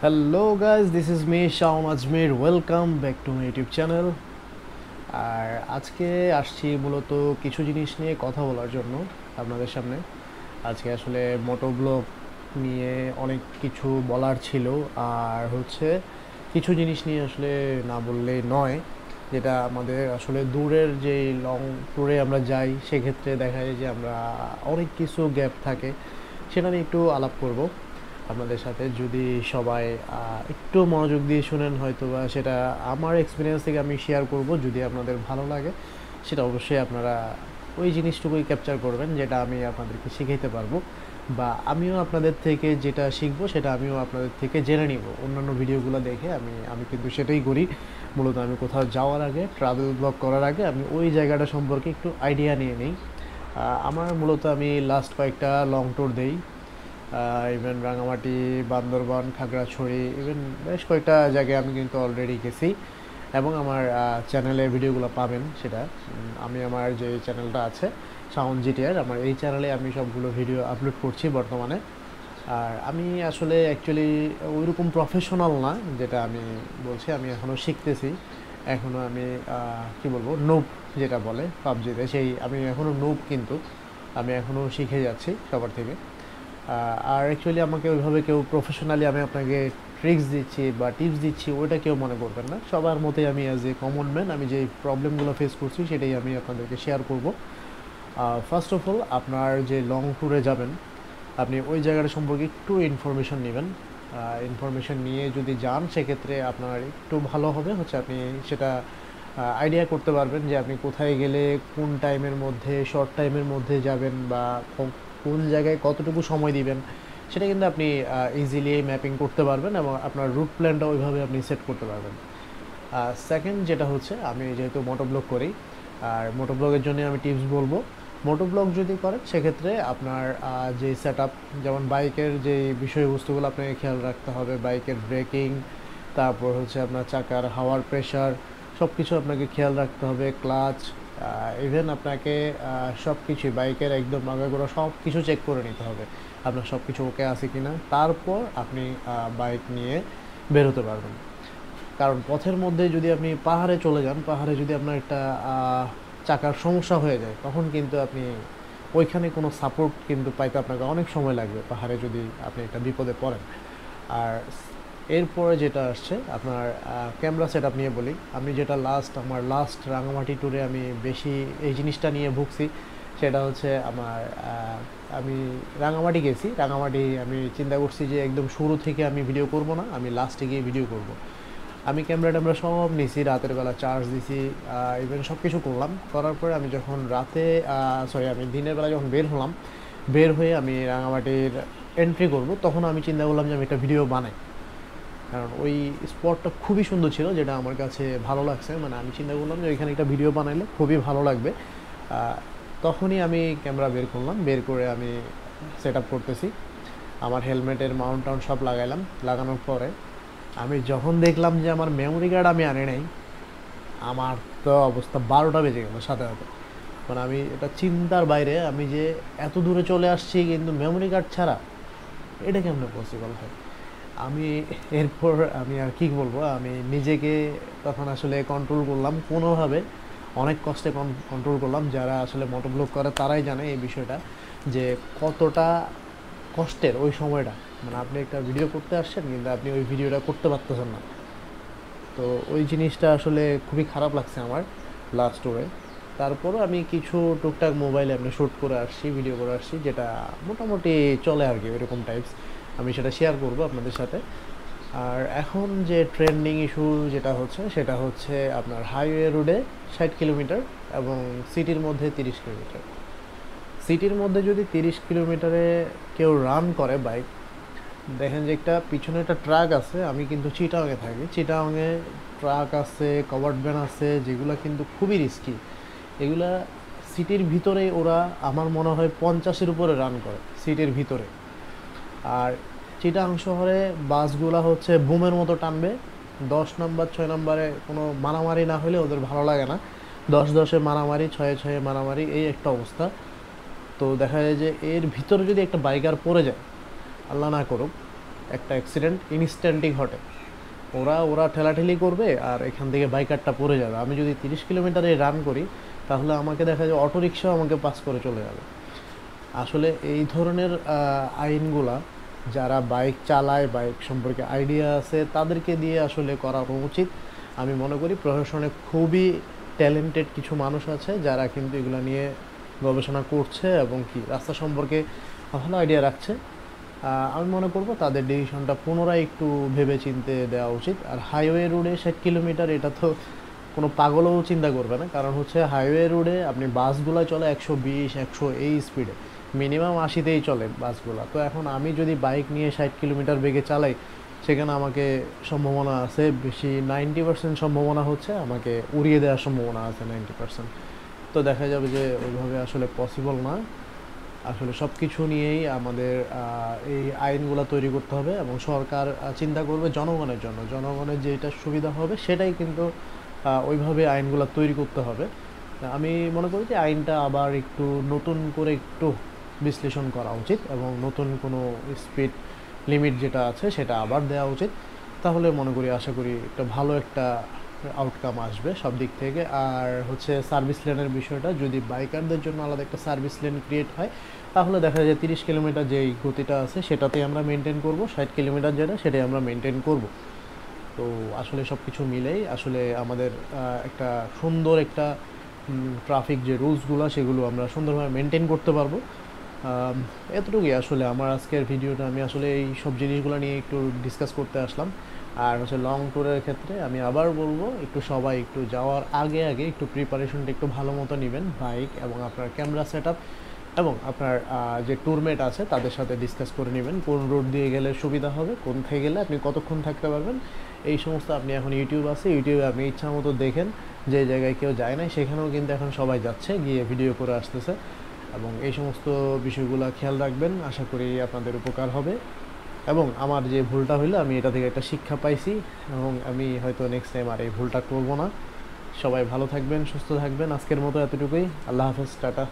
Hello guys, this is me Shaon Azmir. Welcome back to my YouTube channel. আর আজকে আসছি মূলত কিছু জিনিস নিয়ে কথা বলার জন্য আপনাদের সামনে। আজকে আসলে মোটোব্লগ নিয়ে অনেক কিছু বলার ছিল, আর হচ্ছে কিছু জিনিস নিয়ে আসলে না বললেই নয়, যেটা আমাদের আসলে দূরের যে লং ট্যুরে আমরা যাই সেক্ষেত্রে দেখা যায় যে আমরা অনেক কিছু গ্যাপ থাকে, সেটা নিয়ে একটু আলাপ করব আপনাদের সাথে। যদি সবাই একটু মনোযোগ দিয়ে শুনেন, হয়তো বা সেটা আমার এক্সপিরিয়েন্স থেকে আমি শেয়ার করব। যদি আপনাদের ভালো লাগে সেটা অবশ্যই আপনারা ওই জিনিসটুকুই ক্যাপচার করবেন যেটা আমি আপনাদেরকে শিখাইতে পারবো, বা আমিও আপনাদের থেকে যেটা শিখবো সেটা আমিও আপনাদের থেকে জেনে নিব অন্যান্য ভিডিওগুলো দেখে। আমি কিন্তু সেটাই করি। মূলত আমি কোথাও যাওয়ার আগে, ট্রাভেল ব্লগ করার আগে আমি ওই জায়গাটা সম্পর্কে একটু আইডিয়া নিয়ে নিই। আমার মূলত আমি লাস্ট কয়েকটা লং ট্যুর দেই, ইভেন রাঙামাটি, বান্দরবান, খাগড়াছড়ি, ইভেন বেশ কয়েকটা জায়গায় আমি কিন্তু অলরেডি গেছি, এবং আমার চ্যানেলে ভিডিওগুলো পাবেন। সেটা আমি আমার যে চ্যানেলটা আছে সাউন্ড জিটিআর, আমার এই চ্যানেলে আমি সবগুলো ভিডিও আপলোড করছি বর্তমানে। আর আমি আসলে অ্যাকচুয়ালি ওইরকম প্রফেশনাল না, যেটা আমি বলছি, আমি এখনও শিখতেছি। এখনও আমি কি বলবো, নোব যেটা বলে পাবজিতে, সেই আমি এখনও নোব, কিন্তু আমি এখনও শিখে যাচ্ছি সবার থেকে। আর অ্যাকচুয়ালি আমাকে ওইভাবে কেউ প্রফেশনালি আমি আপনাকে ট্রিক্স দিচ্ছি বা টিপস দিচ্ছি ওইটা কেউ মনে করবেন না। সবার মতোই আমি অ্যাজ এ কমন ম্যান, আমি যে প্রবলেমগুলো ফেস করছি সেটাই আমি আপনাদেরকে শেয়ার করব। ফার্স্ট অফ অল, আপনার যে লং ট্যুরে যাবেন আপনি ওই জায়গাটা সম্পর্কে একটু ইনফরমেশন নেবেন। ইনফরমেশন নিয়ে যদি যান সেক্ষেত্রে আপনার একটু ভালো হবে, হচ্ছে আপনি সেটা আইডিয়া করতে পারবেন যে আপনি কোথায় গেলে কোন টাইমের মধ্যে, শর্ট টাইমের মধ্যে যাবেন, বা কোন জায়গায় কতটুকু সময় দিবেন, সেটা কিন্তু আপনি ইজিলি ম্যাপিং করতে পারবেন, এবং আপনার রুট প্ল্যানটা ওইভাবে আপনি সেট করতে পারবেন। সেকেন্ড যেটা হচ্ছে, আমি যেহেতু মোটোব্লগ করি, আর মোটোব্লগের জন্য আমি টিপস বলবো। মোটোব্লগ যদি করেন সেক্ষেত্রে আপনার যে সেট আপ, যেমন বাইকের যে বিষয়বস্তুগুলো আপনাকে খেয়াল রাখতে হবে, বাইকের ব্রেকিং, তারপর হচ্ছে আপনার চাকার হাওয়ার প্রেশার, সব কিছু আপনাকে খেয়াল রাখতে হবে। ক্লাচ, ইভেন আপনাকে সব কিছুই বাইকের একদম আগাগোড়া সব কিছু চেক করে নিতে হবে আপনার সব কিছু ওকে আছে কিনা, তারপর আপনি বাইক নিয়ে বেরোতে পারবেন। কারণ পথের মধ্যে যদি আপনি পাহাড়ে চলে যান, পাহাড়ে যদি আপনার একটা চাকার সমস্যা হয়ে যায়, তখন কিন্তু আপনি ওইখানে কোনো সাপোর্ট কিন্তু পাইতে আপনাকে অনেক সময় লাগবে, পাহাড়ে যদি আপনি একটা বিপদে পড়েন। আর এরপরে যেটা আসছে আপনার ক্যামেরা সেট আপ নিয়ে বলি। আমি যেটা আমার লাস্ট রাঙামাটি ট্যুরে আমি বেশি এই জিনিসটা নিয়ে ভুগছি, সেটা হচ্ছে আমি রাঙামাটি গেছি। রাঙামাটি আমি চিন্তা করছি যে একদম শুরু থেকে আমি ভিডিও করব না, আমি লাস্টে গিয়ে ভিডিও করব। আমি ক্যামেরা ট্যামেরা সব নিছি, রাতের বেলা চার্জ দিছি, ইভেন সব কিছু করলাম। করার পরে আমি যখন আমি দিনের বেলা যখন বের হলাম, বের হয়ে আমি রাঙামাটির এন্ট্রি করব, তখন আমি চিন্তা করলাম যে আমি একটা ভিডিও বানাই। কারণ ওই স্পটটা খুবই সুন্দর ছিল, যেটা আমার কাছে ভালো লাগছে। মানে আমি চিন্তা করলাম যে ওইখানে একটা ভিডিও বানাইলে খুবই ভালো লাগবে। তখনই আমি ক্যামেরা বের করলাম, বের করে আমি সেট আপ করতেছি। আমার হেলমেটের মাউন্ট টাউন্ট সব লাগাইলাম। লাগানোর পরে আমি যখন দেখলাম যে আমার মেমোরি কার্ড আমি আনি নাই, আমার তো অবস্থা 12টা বেজে গেল সাথে সাথে। মানে আমি এটা চিন্তার বাইরে, আমি যে এত দূরে চলে আসছি কিন্তু মেমোরি কার্ড ছাড়া, এটা কেমন পসিবল হয়। আমি এরপর আমি আর কি বলবো, আমি নিজেকে তখন আসলে কন্ট্রোল করলাম কোনোভাবে, অনেক কষ্টে কন্ট্রোল করলাম। যারা আসলে মোটোব্লগ করে তারাই জানে এই বিষয়টা, যে কতটা কষ্টের ওই সময়টা। মানে আপনি একটা ভিডিও করতে আসছেন কিন্তু আপনি ওই ভিডিওটা করতে পারতেছেন না। তো ওই জিনিসটা আসলে খুবই খারাপ লাগছে আমার লাস্ট ট্যুরে। তারপরও আমি কিছু টুকটাক মোবাইলে আপনি শ্যুট করে আসছি, ভিডিও করে আসছি, যেটা মোটামুটি চলে আর কি, ওইরকম টাইপস। আমি সেটা শেয়ার করব আপনাদের সাথে। আর এখন যে ট্রেন্ডিং ইস্যু যেটা হচ্ছে, সেটা হচ্ছে আপনার হাইওয়ে রোডে 60 কিলোমিটার, এবং সিটির মধ্যে 30 কিলোমিটার। সিটির মধ্যে যদি 30 কিলোমিটারে কেউ রান করে বাইক, দেখেন যে একটা পিছনে একটা ট্রাক আছে। আমি কিন্তু চিটাগাংয়ে থাকি, চিটাগাংয়ে ট্রাক আছে, কভার্ড ভ্যান আছে, যেগুলো কিন্তু খুবই রিস্কি। এগুলা সিটির ভিতরে ওরা আমার মনে হয় 50-এর উপরে রান করে সিটির ভিতরে। আর চিটাগাং শহরে বাসগুলা হচ্ছে বুমের মতো টানবে। 10 নাম্বার 6 নাম্বারে কোনো মারামারি না হলে ওদের ভালো লাগে না, 10-10-এ মারামারি, 6-6-এ মারামারি, এই একটা অবস্থা। তো দেখা যায় যে এর ভিতরে যদি একটা বাইকার পড়ে যায়, আল্লাহ না করুক, একটা অ্যাক্সিডেন্ট ইনস্ট্যান্টই ঘটে। ওরা ওরা ঠেলাঠেলি করবে আর এখান থেকে বাইকারটা পড়ে যাবে। আমি যদি 30 কিলোমিটারে রান করি তাহলে আমাকে দেখা যায় অটোরিকশাও আমাকে পাস করে চলে যাবে। আসলে এই ধরনের আইনগুলা যারা বাইক চালায়, বাইক সম্পর্কে আইডিয়া আছে, তাদেরকে দিয়ে আসলে করানো উচিত। আমি মনে করি প্রশাসনে খুবই ট্যালেন্টেড কিছু মানুষ আছে যারা কিন্তু এগুলো নিয়ে গবেষণা করছে এবং কি রাস্তা সম্পর্কে ভালো আইডিয়া রাখছে। আমি মনে করব তাদের ডিসিশনটা পুনরায় একটু ভেবে চিন্তে দেওয়া উচিত। আর হাইওয়ে রোডে 60 কিলোমিটার, এটা তো কোনো পাগলও চিন্তা করবে না। কারণ হচ্ছে হাইওয়ে রোডে আপনি বাসগুলো চলে 120-100 এই স্পিডে, মিনিমাম 80তেই চলে বাসগুলো। তো এখন আমি যদি বাইক নিয়ে 60 কিলোমিটার বেগে চালাই, সেখানে আমাকে সম্ভাবনা আছে বেশি 90% সম্ভাবনা হচ্ছে আমাকে উড়িয়ে দেওয়ার সম্ভাবনা আছে 90%। তো দেখা যাবে যে ওইভাবে আসলে পসিবল না। আসলে সব কিছু নিয়েই আমাদের এই আইনগুলো তৈরি করতে হবে এবং সরকার চিন্তা করবে জনগণের জন্য। জনগণের যেটা সুবিধা হবে সেটাই কিন্তু ওইভাবে আইনগুলো তৈরি করতে হবে। আমি মনে করি যে আইনটা আবার একটু নতুন করে একটু বিশ্লেষণ করা উচিত এবং নতুন কোনো স্পিড লিমিট যেটা আছে সেটা আবার দেওয়া উচিত। তাহলে মনে করি, আশা করি একটা ভালো একটা আউটকাম আসবে সব দিক থেকে। আর হচ্ছে সার্ভিস লেনের বিষয়টা, যদি বাইকারদের জন্য আলাদা একটা সার্ভিস লেন ক্রিয়েট হয় তাহলে দেখা যায় 30 কিলোমিটার যেই গতিটা আছে সেটাতেই আমরা মেনটেন করব, 60 কিলোমিটার যেটা সেটাই আমরা মেনটেন করব। তো আসলে সব কিছু মিলেই আসলে আমাদের একটা সুন্দর একটা ট্রাফিক যে রুলসগুলো সেগুলো আমরা সুন্দরভাবে মেনটেন করতে পারবো। এতটুকুই আসলে আমার আজকের ভিডিওটা। আমি আসলে এই সব জিনিসগুলো নিয়ে একটু ডিসকাস করতে আসলাম। আর হচ্ছে লং ট্যুরের ক্ষেত্রে আমি আবার বলবো, একটু সবাই একটু যাওয়ার আগে আগে একটু প্রিপারেশনটা একটু ভালো মতো নেবেন, বাইক এবং আপনার ক্যামেরা সেট আপ এবং আপনার যে ট্যুরমেট আছে তাদের সাথে ডিসকাস করে নেবেন কোন রুট দিয়ে গেলে সুবিধা হবে, কোন থেকে গেলে আপনি কতক্ষণ থাকতে পারবেন। এই সমস্ত আপনি এখন ইউটিউব আছে, ইউটিউবে আপনি ইচ্ছা মতো দেখেন। যে জায়গায় কেউ যায় না সেখানেও কিন্তু এখন সবাই যাচ্ছে, গিয়ে ভিডিও করে আসতেছে। এবং এই সমস্ত বিষয়গুলো খেয়াল রাখবেন, আশা করি আপনাদের উপকার হবে। এবং আমার যে ভুলটা হইলো আমি এটা থেকে একটা শিক্ষা পাইছি এবং আমি হয়তো নেক্সট টাইম আর এই ভুলটা করব না। সবাই ভালো থাকবেন, সুস্থ থাকবেন। আজকের মতো এতটুকুই। আল্লাহ হাফেজ, টাটা।